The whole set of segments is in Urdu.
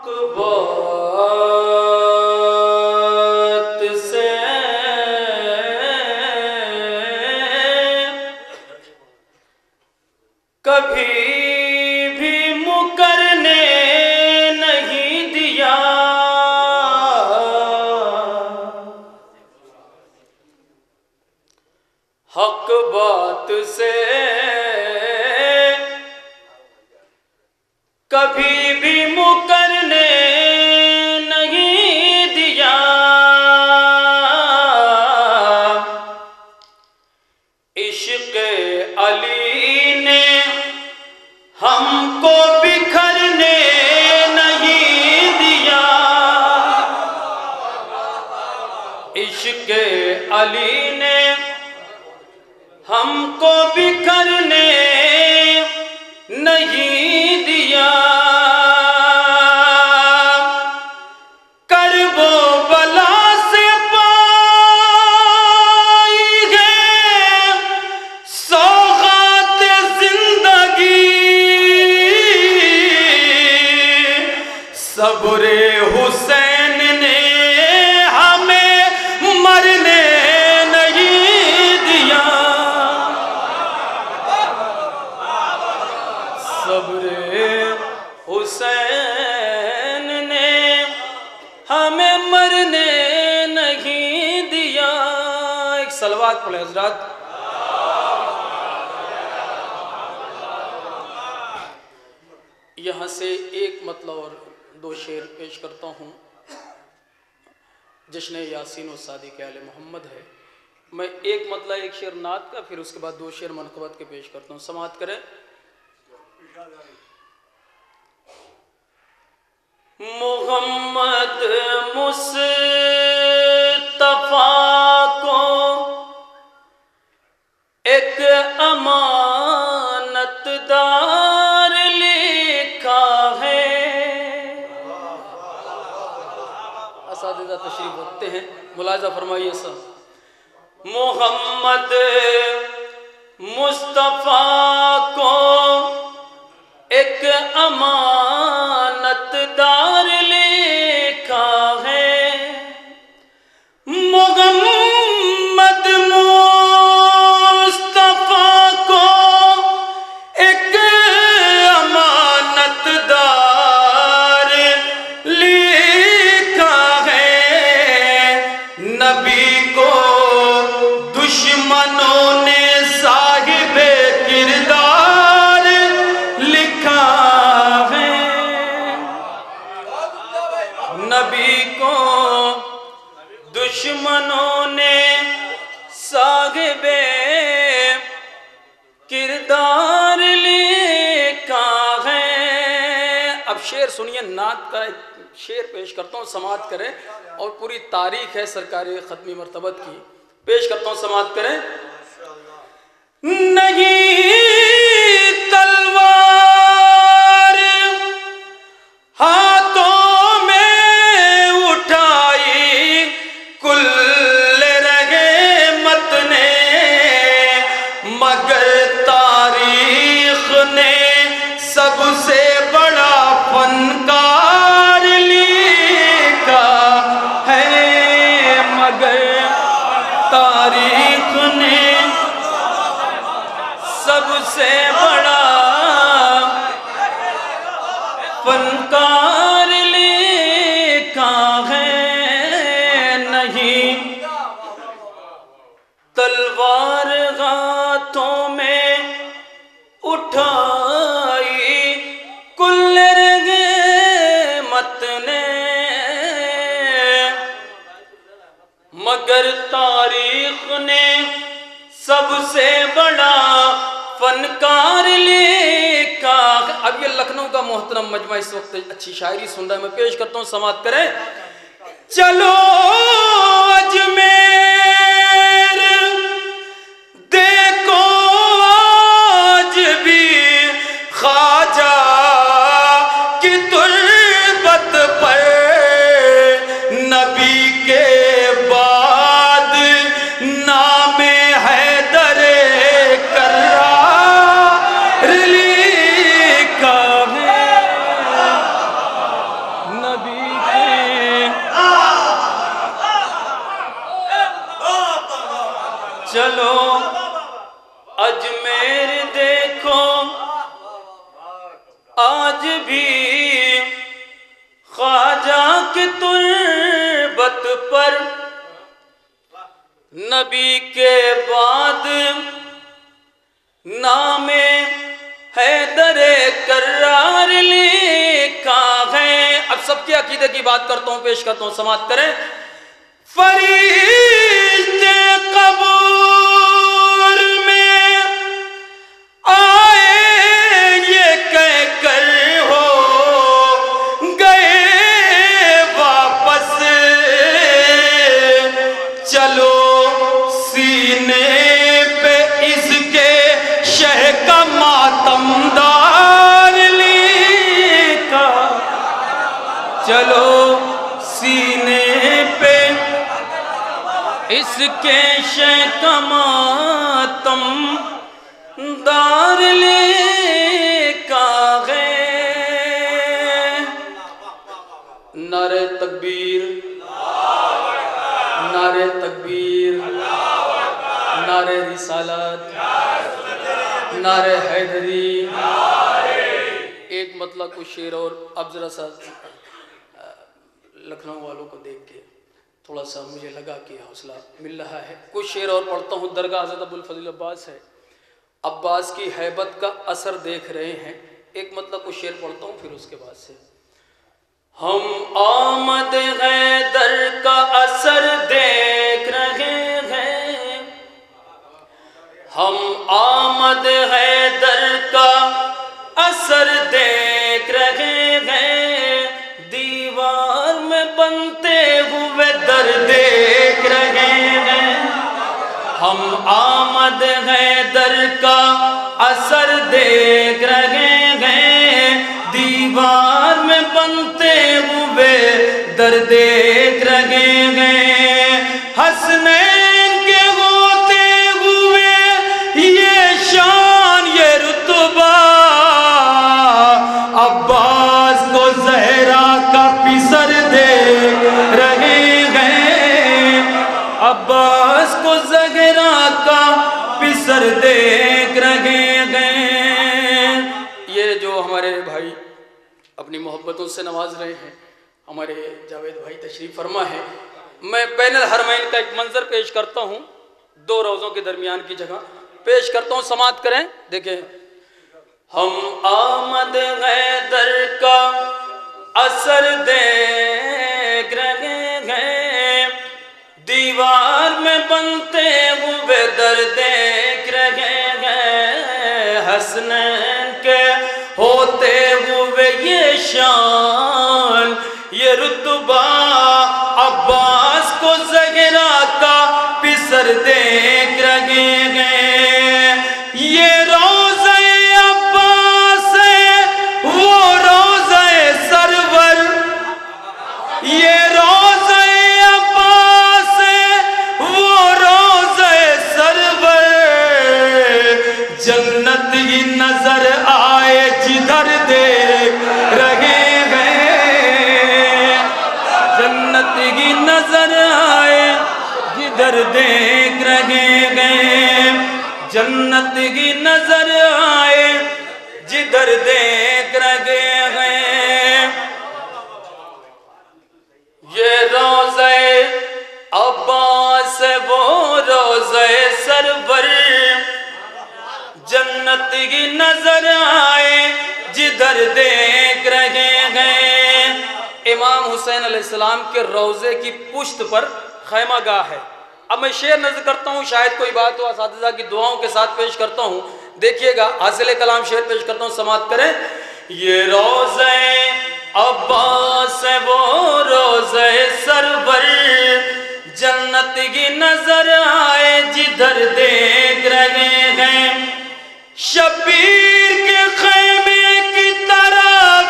بات سے کبھی بھی مکرنے نہیں دیا، حق بات سے کبھی بھی مکرنے نہیں دیا، عشق علی نے ہم کو بکھرنے نہیں دیا، عشق علی نے ہم کو بکھرنے نہیں دیا، کرب و بلا سے پائی ہے سوغات زندگی، صبر حسین نے ہمیں مرنے نہیں دیا، صبر حسین نے ہمیں مرنے نہیں دیا۔ ایک صلوات پڑھیں حضرات۔ یہاں سے ایک مطلب اور دو شعر پیش کرتا ہوں۔ جشن یاسین و صادق آل محمد ہے، میں ایک مطلع ایک شعر نعت کا، پھر اس کے بعد دو شعر منقبت کے پیش کرتا ہوں، سماعت کریں۔ محمد مصطفیٰ کو ایک امانت دار لکھا ہے، اساتذہ تشریف رکھتے ہیں، ملاحظہ فرمائیے سب۔ محمد مصطفیٰ کو ایک امانت دار لکھا ہے، محمد مصطفیٰ کو ایک امانت دار لکھا ہے، نبی کو دشمنوں نے صاحب کردار لکھا ہے، نبی کو دشمنوں نے صاحب کردار لکھا ہے۔ اب شعر سنیے، نعت کا ایک شعر پیش کرتا ہوں، سماعت کریں، اور پوری تاریخ ہے سرکار ختمی مرتبت کی، پیش کرتا ہوں، سماعت کریں۔ نہیں تلوار ہاتھوں میں اٹھائی کل رحمت نے، مگر تاریخ نے سب سے بڑا فنکار لکھا ہے، مگر تاریخ نے سب سے بڑا فنکار لکھا ہے، نہیں تلوار ہاتھوں میں اٹھائی کل رحمت نے، مگر تاریخ نے سب سے بڑا فنکار لکھا۔ اب یہ لکھنؤ کا محترم مجمع اس وقت اچھی شاعری سن رہا ہے، میں پیش کرتا ہوں، سماعت کریں۔ چلو اجمیر دیکھو آج بھی خواجہ کی تربت پر، نبی کے بعد نام حیدر کرار لکھا ہے، چلو اجمیر دیکھو آج بھی خواجہ کی تربت پر نبی کے بعد نام حیدر کرار لکھا ہے. اب سب کے عقیدے کی بات کرتا ہوں، پیش کرتا ہوں، سماعت کریں. فرشتے قبر میں آئے یہ کہہ کر ہو گئے واپس، چلو سینے پہ اس کے شہ کا ماتم دار لکھا. چلو سینے پہ اس کے شہ کا ماتم دار لکھا ہے. نعرہ تکبیر، نعرہ تکبیر، نعرہ رسالت، نعرہ حیدری. ایک مطلب کچھ شعر اور اب ذرا سا لکھنؤ والوں کو دیکھ کے تھوڑا سا مجھے لگا کہ حوصلہ مل رہا ہے. کچھ شعر اور پڑھتا ہوں. درگاہ حضرت ابوالفضل عباس ہے، عباس کی ہیبت کا اثر دیکھ رہے ہیں. ایک مطلب کچھ شعر پڑھتا ہوں، پھر اس کے بعد سے ہم آمد حیدر کا اثر دیکھ رہے ہیں، ہم آمد حیدر کا اثر دیکھ رہے ہیں، دیوار میں بنتے ہوئے در دیکھ رہے ہیں. ہم آمد حیدر کا اثر دیکھ رہے ہیں، دیوار میں بنتے ہوئے در دیکھ رہے ہیں. حسنین کے ہوتے ہوئے یہ شان یہ رتبہ، عباس کو زہرا کا پسر دیکھ رہے ہیں، عباس کو زہرا کا پسر دیکھ رہے ہیں. یہ جو ہمارے بھائی اپنی محبتوں سے نواز رہے ہیں، ہمارے جاوید بھائی تشریف فرما ہے. میں بین الحرمین کا ایک منظر پیش کرتا ہوں، دو روزوں کے درمیان کی جگہ پیش کرتا ہوں، سماعت کریں. دیکھیں، ہم آمد حیدر کا اثر دیکھ رہے ہیں، دیوار میں بنتے ہوئے در دیکھ رہے ہیں. حسنین کے ہوتے ہوئے یہ شان یہ رتبہ، عباس کو زہرا کا پسر دیکھ رہے ہیں. یہ روضہ عباس ہے وہ روضہ سرور، یہ روضہ عباس ہے وہ روضہ سرور. جنت ہی نظر آئے جدھر دیکھ رہے ہیں، جنت ہی نظر آئے جدھر دیکھ رہے ہیں، جنت ہی نظر آئے جدھر دیکھ رہے ہیں. یہ روضہ عباس وہ روضہ سرور، جنت کی نظر آئے جدھر دیکھ رہے ہیں. امام حسین علیہ السلام کے روضے کی پشت پر خیمہ گاہ ہے. اب میں شعر نظر کرتا ہوں، شاید کوئی بات ہو، اساتذہ کی دعاؤں کے ساتھ پیش کرتا ہوں. دیکھیے گا، حاصل کلام شعر پیش کرتا ہوں، سماعت کریں. یہ روضہ عباس ہے وہ روضہ سرور، جنت کی نظر آئے جدھر دیکھ رہے ہیں. شبیر کے خیمے کی طرف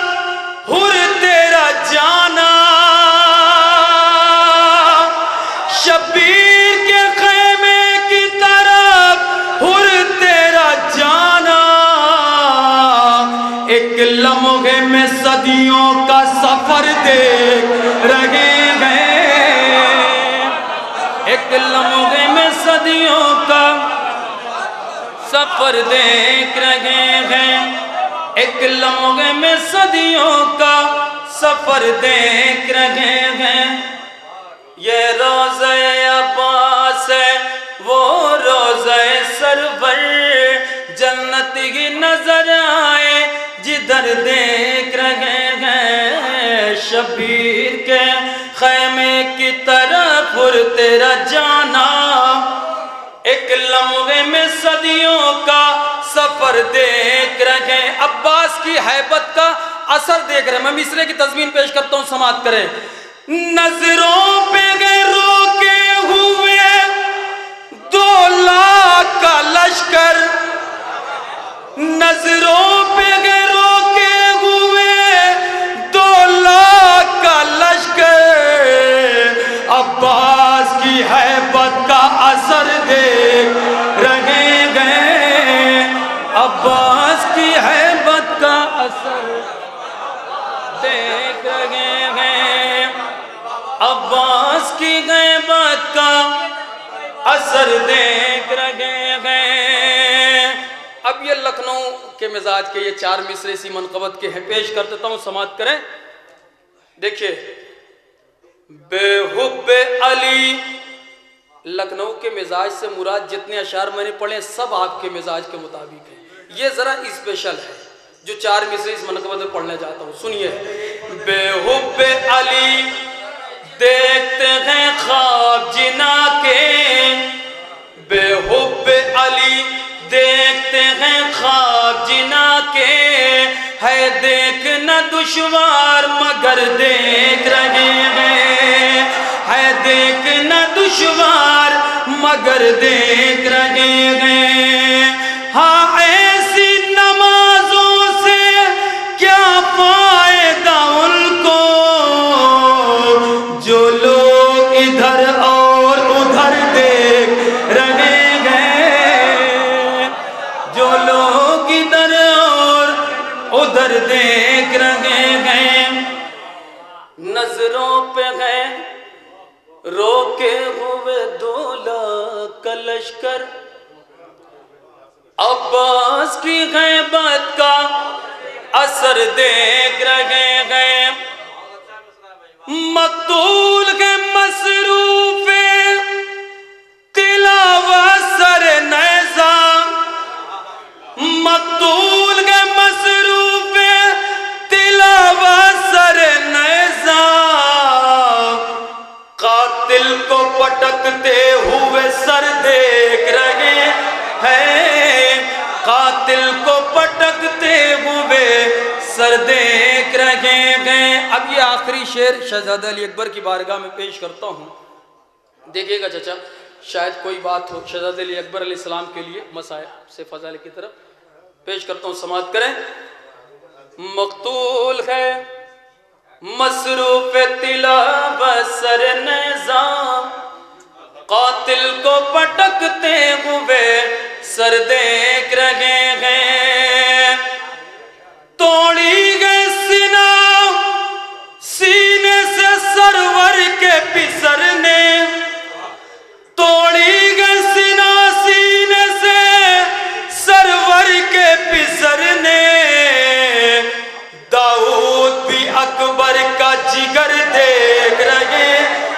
ہر تیرا جانا، شبیر کے خیمے کی طرف ہر تیرا جانا. ایک لمحے میں صدیوں کا سفر دیکھ رہے ہیں، ایک لمحے میں صدیوں کا سفر دیکھ رہے ہیں، ایک لمحے میں صدیوں کا سفر دیکھ رہے ہیں۔ یہ روضہ عباس ہے، وہ روضہ سرور، جنت ہی نظر آئے جدھر دیکھ رہے ہیں۔ شبیر کے خیمے کی طرف تیرا جانا، ایک لمحے میں صدیوں کا سفر دیکھ رہے ہیں۔ عباس کی حیبت کا اثر دیکھ رہے ہیں۔ میں مصرے کی تضمین پیش کرتا ہوں، سماعت کریں۔ نظروں پہ گئے روکے ہوئے 2 لاکھ کا لشکر، نظروں پہ گئے روکے ہوئے 2 لاکھ کا لشکر، عباس کی حیبت کا اثر دیکھ رہے ہیں، عباس کی حیبت کا اثر دیکھ رہے ہیں، عباس کی غیبت کا اثر دیکھ رہے ہیں۔ اب یہ لکھنؤ کے مزاج کے یہ 4 مصرے اسی منقبت کے ہیں، پیش کر دیتا ہوں، سماعت کریں۔ دیکھیے، بے حب علی، لکھنؤ کے مزاج سے مراد جتنے اشعار میں نے پڑھے سب آپ کے مزاج کے مطابق ہیں۔ یہ ذرا اسپیشل ہے جو 4 مصرے اس منقبت میں پڑھنے جاتا ہوں، سنیے۔ بے حب علی دیکھتے ہیں خواب جنا کے، بے حب علی دیکھتے ہیں خواب جنا کے، ہے دیکھنا دشوار مگر دیکھ رہے ہیں، ہے دیکھنا دشوار مگر دیکھ رہے ہیں۔ ہاں ایسی نمازوں سے کیا فائدہ ان کو، جو لوگ ادھر اور ادھر دیکھ رہے ہیں، جو لوگ ادھر اور ادھر دیکھ رہے ہیں۔ نظروں پہ ہے روکے ہوئے 2 لاکھ کا لشکر، عباس کی غیبت کا اثر دیکھ رہے ہیں۔ مقتول کے مصروف تلاوت سر نیزہ، مقتول کے مصروف تلاوت سر نیزہ، قاتل کو پٹکتے ہوئے سر دیکھ رہے ہیں، قاتل کو پٹکتے ہوئے سر دیکھ رہے ہیں۔ اب یہ آخری شعر شہزادہ علی اکبر کی بارگاہ میں پیش کرتا ہوں، دیکھیے گا چچا، شاید کوئی بات ہو شہزادہ علی اکبر علیہ السلام کے لیے مسائل سے فضائل کی طرف پیش کرتا ہوں، سماعت کریں۔ مقتول ہے مصروف تلاوت سر نیزہ، قاتل کو پٹکتے ہوئے سر دیکھ رہے ہیں۔ توڑی گئے سینے سے سرور کے پسرنے، توڑی گئے سینے سے سرور کے پسرنے، داؤد بھی اکبر کا جگر دیکھ رہے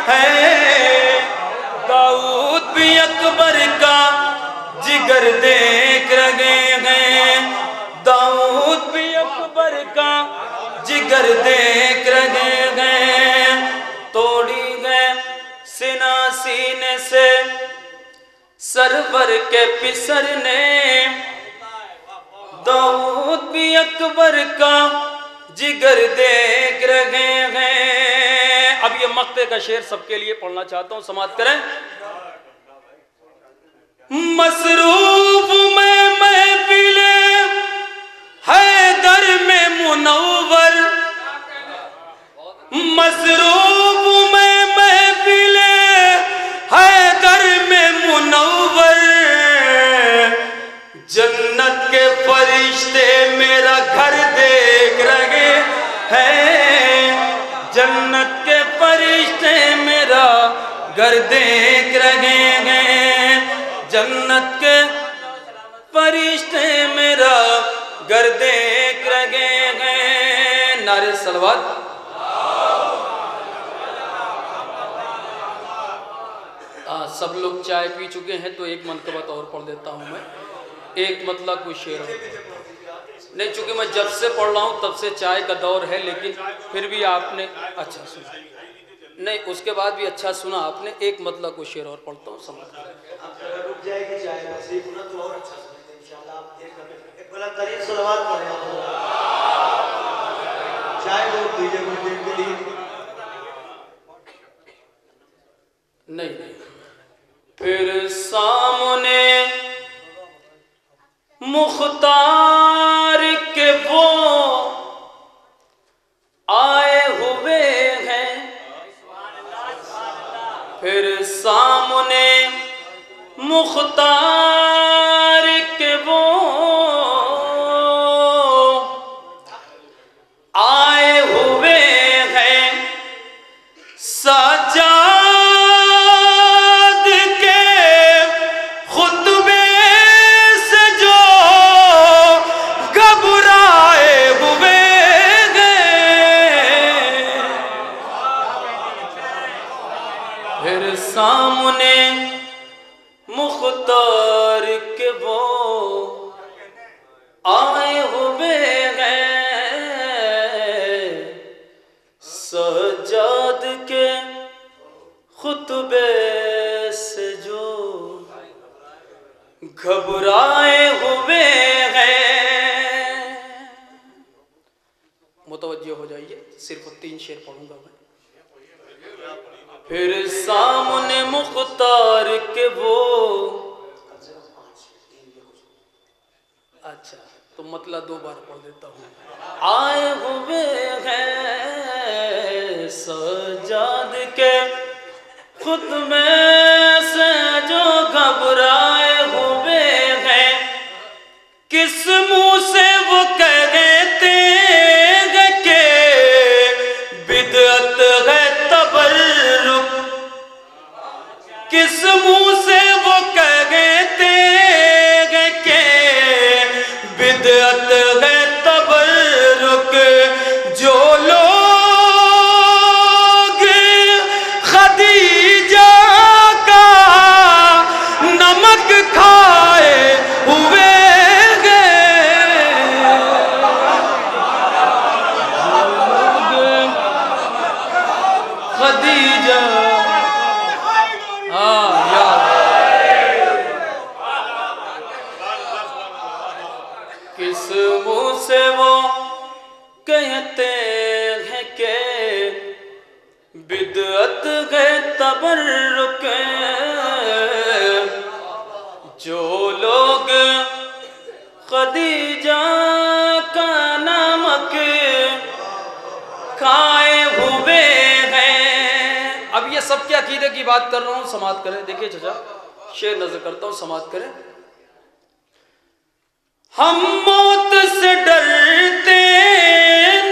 ہیں، داؤد بھی اکبر کا جگر دیکھ رہے ہیں، داؤد بھی اکبر کا جگر دیکھ رہے ہیں۔ توڑی گئے سینے سے سرور کے پسرنے، داؤد بھی اکبر کا جگر دیکھ رہے ہیں۔ اب یہ مقطع کا شعر سب کے لیے پڑھنا چاہتا ہوں، سماعت کریں۔ مصروف میں محفل حیدر میں منور، مصروف میں محفل حیدر میں منور، جنت کے فرشتے میرا گھر دیکھ رہے ہیں، جنت کے فرشتے میرا گھر دیکھ رہے ہیں۔ جنت کے فرشتے میرا گھر دیکھ رہے ہیں. نعرے صلوات. سب لوگ چائے پی چکے ہیں تو ایک منقبت اور پڑھ دیتا ہوں میں. ایک مطلب کوئی شعر نہیں، چونکہ میں جب سے پڑھ رہا ہوں تب سے چائے کا دور ہے، لیکن پھر بھی آپ نے اچھا سنا نہیں، اس کے بعد بھی اچھا سنا آپ نے. ایک مطلب کوئی شعر اور پڑھتا ہوں سمجھ رک جائے گی چائے نصیب ہونا تو اور اچھا سنتے ہیں انشاءاللہ. آپ ایک بلند ترین صلوات پڑھیں آپ. چائے روک دیجئے کچھ دیر کے لیے. نہیں. پھر سامنے مختار کے وہ آئے ہوئے ہیں، پھر سامنے مختار کے وہ آئے ہوئے ہیں، سجاد سامنے مختار کے وہ آئے ہوئے ہیں، سجاد کے خطبے سے جو گھبرائے ہوئے ہیں. متوجہ ہو جائیے، صرف 3 شعر پڑھوں گا میں. پھر سامنے مختار کے وہ اچھا تو مطلب 2 بار پڑھ دیتا ہوں. آئے ہوئے ہیں سجاد کے خطبے سے جو گھبرائے ہوئے ہیں، کس منہ سے وہ کہتے ہیں کہ بدعت ہے تبرک، کس منہ سے وہ کہتے ہیں کہ بدعت ہے تبرک. جو لوگ خدیجہ کا نمک کھائے ہوئے خدیجہ کس منہ سے وہ کہتے ہیں کہ بدعت ہے تبرک. جو لوگ خدیجہ کا نمک کھائے ہوئے ہیں. اب یہ سب کے عقیدے کی بات کر رہا ہوں، سماعت کریں. دیکھیے چچا شعر نظر کرتا ہوں، سماعت کریں. ہم موت سے ڈرتے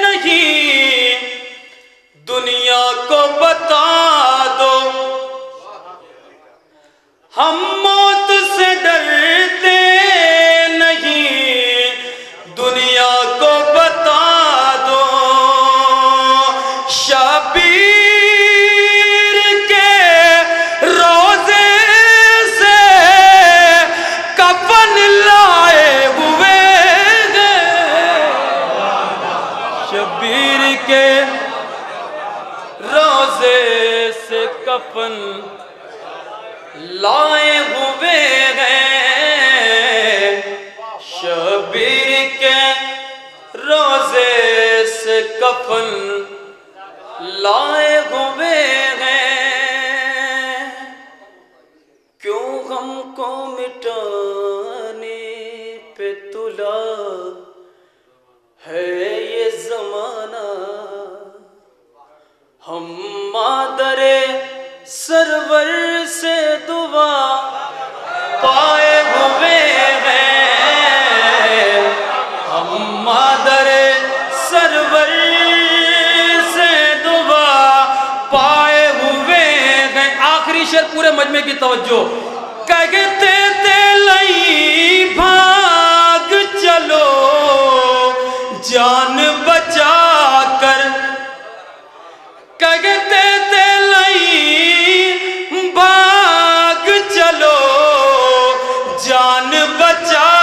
نہیں، دنیا کو بتا دو. ہم موت سے ڈرتے نہیں، دنیا کو بتا دو. شبیر کے روزے سے کفن لائے ہوئے ہیں، شبیر کے روزے سے کفن لائے ہوئے ہیں، شبیر کے روزے سے کفن لائے ہوئے ہیں. کیوں ہم کو مٹانے پہ تلا ہے یہ زمانہ، ہم مادر سرور سے دعا پائے ہوئے ہیں، ہم مادر سرور سے دعا پائے ہوئے ہیں. آخری شعر پورے مجمع کی توجہ. کہتے جان بچا کر کہتے تھے لئی باغ چلو جان بچا